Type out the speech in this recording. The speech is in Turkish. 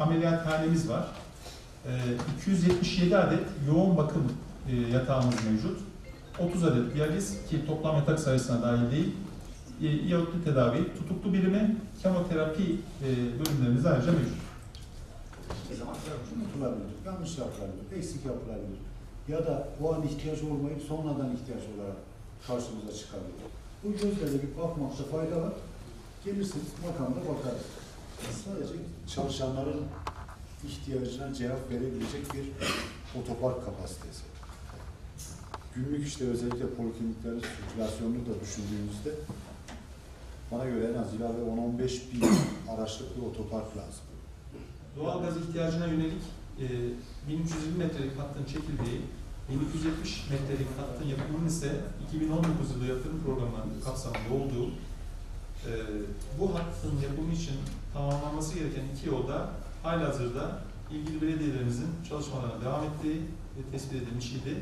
ameliyathanemiz var. 277 adet yoğun bakım yatağımız mevcut. 30 adet diyaliz ki toplam yatak sayısına dahil değil. İyotlu tedavi, tutuklu birimi, kemoterapi bölümlerimiz ayrıca mevcut. Unutulabilir, yanlış yapılabilir, eksik yapılabilir. Ya da o an ihtiyaç olmayıp sonradan ihtiyaç olarak karşımıza çıkabilir. Bu gözlerle bir bakmakta fayda var. Gelirsiniz makamda bakarız. Sadece çalışanların ihtiyacına cevap verebilecek bir otopark kapasitesi. Günlük işte özellikle polikliniklerin sirkülasyonunu da düşündüğümüzde bana göre en az ilave 10-15 bin araçlık bir otopark lazım. Doğalgaz ihtiyacına yönelik 1320 metrelik hattın çekildiği, 1270 metrelik hattın yapımının ise 2019 yılı yatırım programlarının kapsamında olduğu bu hattın yapımı için tamamlanması gereken 2 yolda halihazırda ilgili belediyelerimizin çalışmalarına devam ettiği ve tespit edilmiş idi.